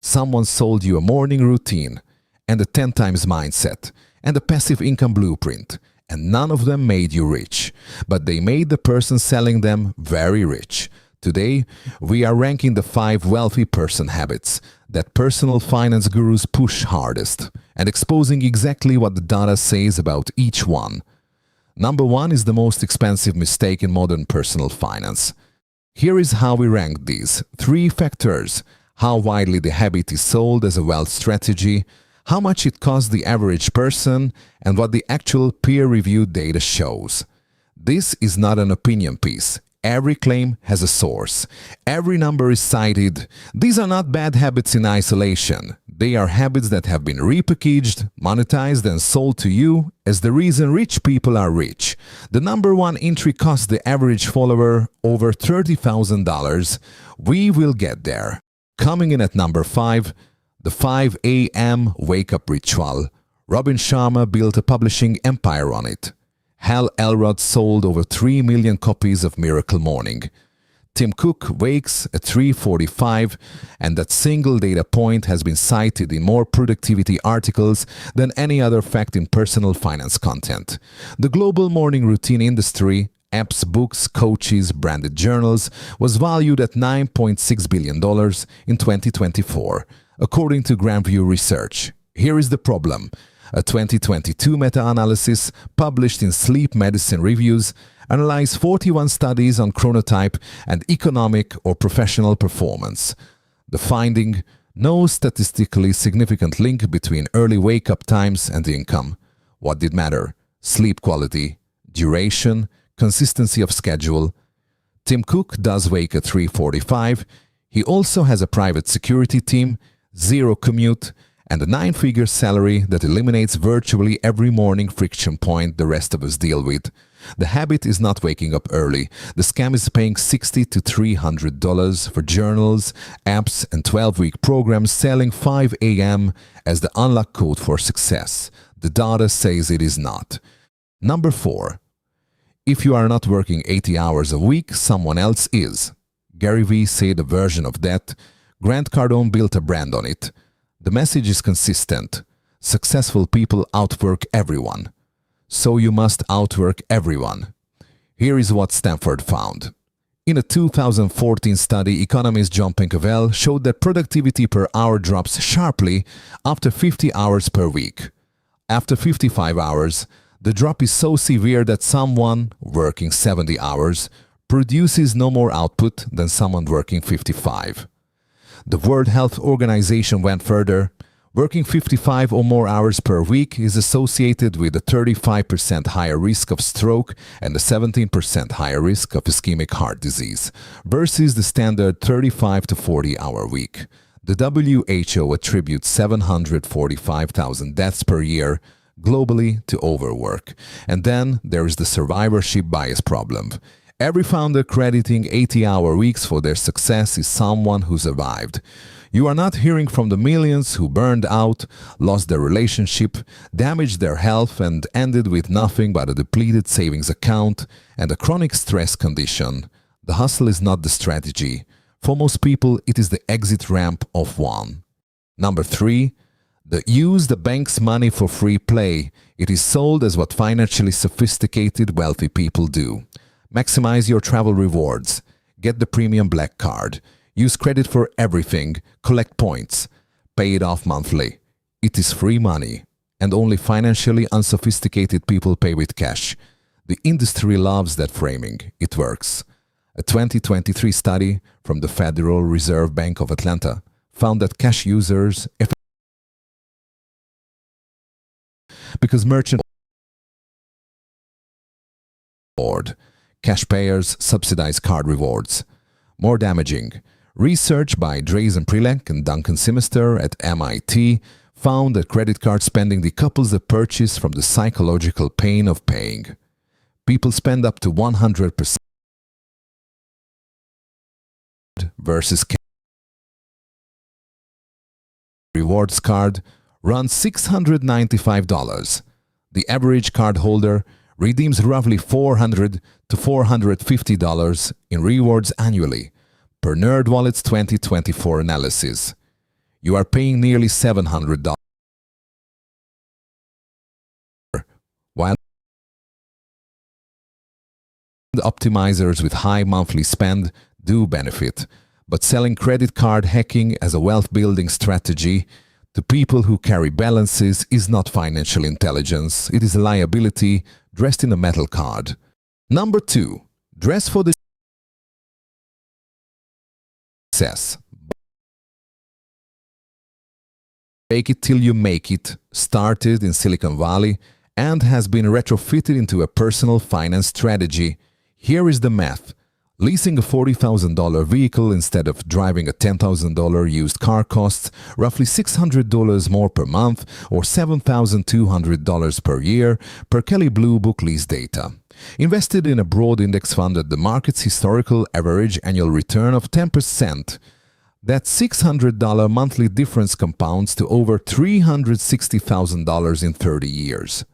Someone sold you a morning routine and a 10 times mindset and a passive income blueprint, and none of them made you rich, but they made the person selling them very rich. Today, we are ranking the 5 wealthy person habits that personal finance gurus push hardest and exposing exactly what the data says about each one. Number 1 is the most expensive mistake in modern personal finance. Here is how we rank these 3 factors: how widely the habit is sold as a wealth strategy, how much it costs the average person, and what the actual peer-reviewed data shows. This is not an opinion piece. Every claim has a source. Every number is cited. These are not bad habits in isolation. They are habits that have been repackaged, monetized, and sold to you as the reason rich people are rich. The number 1 entry costs the average follower over $30,000. We will get there. Coming in at number 5, the 5 a.m. wake-up ritual. Robin Sharma built a publishing empire on it. Hal Elrod sold over 3 million copies of Miracle Morning. Tim Cook wakes at 3:45, and that single data point has been cited in more productivity articles than any other fact in personal finance content. The global morning routine industry, apps, books, coaches, branded journals, was valued at $9.6 billion in 2024, according to Grandview Research. Here is the problem. A 2022 meta-analysis published in Sleep Medicine Reviews analyzed 41 studies on chronotype and economic or professional performance. The finding: no statistically significant link between early wake-up times and income. What did matter? Sleep quality, duration, consistency of schedule. Tim Cook does wake at 3:45. He also has a private security team, zero commute, and a 9-figure salary that eliminates virtually every morning friction point the rest of us deal with. The habit is not waking up early. The scam is paying $60 to $300 for journals, apps, and 12-week programs selling 5 a.m. as the unlock code for success. The data says it is not. Number 4. If you are not working 80 hours a week, someone else is. Gary Vee said a version of that. Grant Cardone built a brand on it. The message is consistent. Successful people outwork everyone. So you must outwork everyone. Here is what Stanford found. In a 2014 study, economist John Pencavel showed that productivity per hour drops sharply after 50 hours per week. After 55 hours, the drop is so severe that someone working 70 hours produces no more output than someone working 55. The World Health Organization went further. Working 55 or more hours per week is associated with a 35% higher risk of stroke and a 17% higher risk of ischemic heart disease versus the standard 35 to 40 hour week. The WHO attributes 745,000 deaths per year globally to overwork. And then there is the survivorship bias problem. Every founder crediting 80-hour weeks for their success is someone who survived. You are not hearing from the millions who burned out, lost their relationship, damaged their health, and ended with nothing but a depleted savings account and a chronic stress condition. The hustle is not the strategy. For most people, it is the exit ramp of one. Number 3. Use the bank's money for free play. It is sold as what financially sophisticated wealthy people do. Maximize your travel rewards. Get the premium black card. Use credit for everything. Collect points. Pay it off monthly. It is free money, and only financially unsophisticated people pay with cash. The industry loves that framing. It works. A 2023 study from the Federal Reserve Bank of Atlanta found that cash users, because merchant board, cash payers subsidize card rewards. More damaging. Research by Drazen Prilek and Duncan Simister at MIT found that credit card spending decouples the purchase from the psychological pain of paying. People spend up to 100% versus cash. Rewards card runs $695. The average cardholder redeems roughly $400 to $450 in rewards annually, per NerdWallet's 2024 analysis. You are paying nearly $700, while the optimizers with high monthly spend do benefit. But selling credit card hacking as a wealth-building strategy to people who carry balances is not financial intelligence. It is a liability dressed in a metal card. Number 2. Dress for the success. Fake it till you make it started in Silicon Valley and has been retrofitted into a personal finance strategy. Here is the math. Leasing a $40,000 vehicle instead of driving a $10,000 used car costs roughly $600 more per month or $7,200 per year per Kelley Blue Book lease data. Invested in a broad index fund at the market's historical average annual return of 10%. That $600 monthly difference compounds to over $360,000 in 30 years.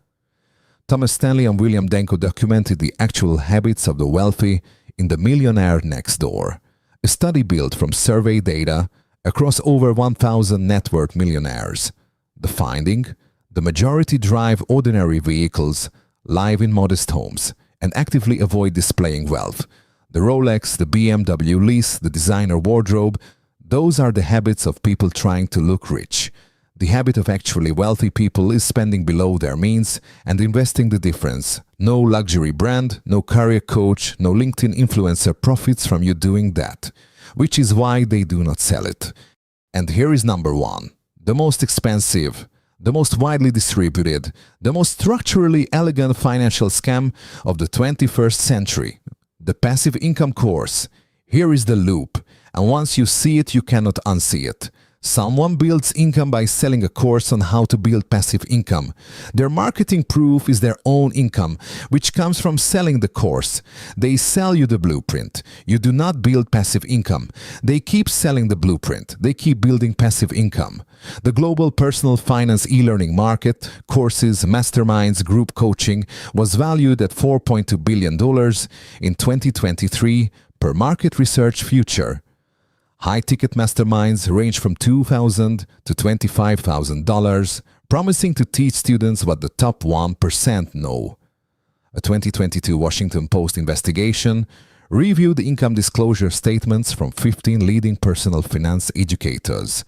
Thomas Stanley and William Danko documented the actual habits of the wealthy in the Millionaire Next Door, a study built from survey data across over 1,000 net worth millionaires. The finding: the majority drive ordinary vehicles, live in modest homes, and actively avoid displaying wealth. The Rolex, the BMW lease, the designer wardrobe, those are the habits of people trying to look rich. The habit of actually wealthy people is spending below their means and investing the difference. No luxury brand, no career coach, no LinkedIn influencer profits from you doing that, which is why they do not sell it. And here is number 1. The most expensive, the most widely distributed, the most structurally elegant financial scam of the 21st century. The passive income course. Here is the loop, and once you see it, you cannot unsee it. Someone builds income by selling a course on how to build passive income. Their marketing proof is their own income, which comes from selling the course. They sell you the blueprint. You do not build passive income. They keep selling the blueprint. They keep building passive income. The global personal finance e-learning market, courses, masterminds, group coaching, was valued at $4.2 billion in 2023 per Market Research Future. High-ticket masterminds range from $2,000 to $25,000, promising to teach students what the top 1% know. A 2022 Washington Post investigation reviewed income disclosure statements from 15 leading personal finance educators.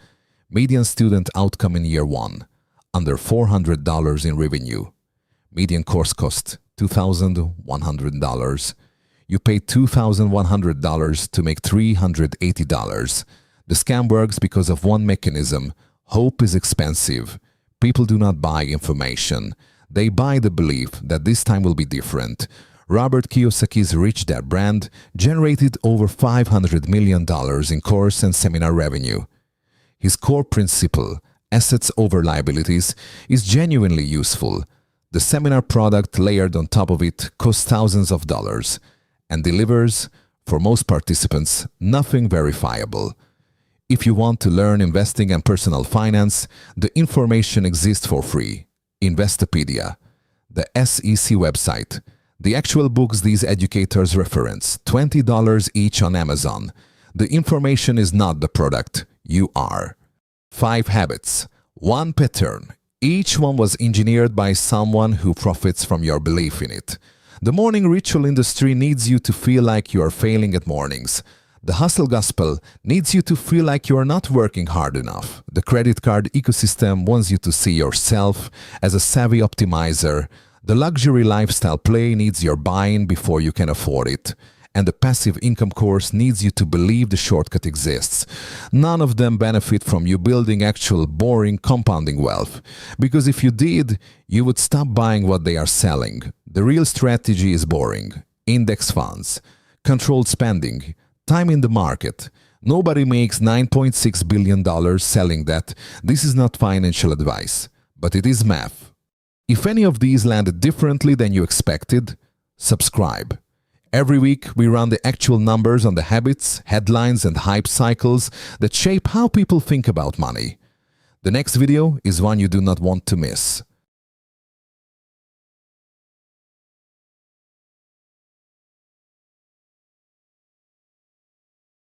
Median student outcome in year 1, under $400 in revenue. Median course cost $2,100. You pay $2,100 to make $380. The scam works because of one mechanism. Hope is expensive. People do not buy information. They buy the belief that this time will be different. Robert Kiyosaki's Rich Dad brand generated over $500 million in course and seminar revenue. His core principle, assets over liabilities, is genuinely useful. The seminar product layered on top of it costs thousands of dollars and delivers, for most participants, nothing verifiable. If you want to learn investing and personal finance, the information exists for free. Investopedia, the SEC website, the actual books these educators reference, $20 each on Amazon. The information is not the product, you are. 5 habits, 1 pattern. Each one was engineered by someone who profits from your belief in it. The morning ritual industry needs you to feel like you are failing at mornings. The hustle gospel needs you to feel like you are not working hard enough. The credit card ecosystem wants you to see yourself as a savvy optimizer. The luxury lifestyle play needs your buy-in before you can afford it. And the passive income course needs you to believe the shortcut exists. None of them benefit from you building actual boring compounding wealth. Because if you did, you would stop buying what they are selling. The real strategy is boring. Index funds, controlled spending, time in the market. Nobody makes $9.6 billion selling that. This is not financial advice, but it is math. If any of these landed differently than you expected, subscribe. Every week, we run the actual numbers on the habits, headlines, and hype cycles that shape how people think about money. The next video is one you do not want to miss.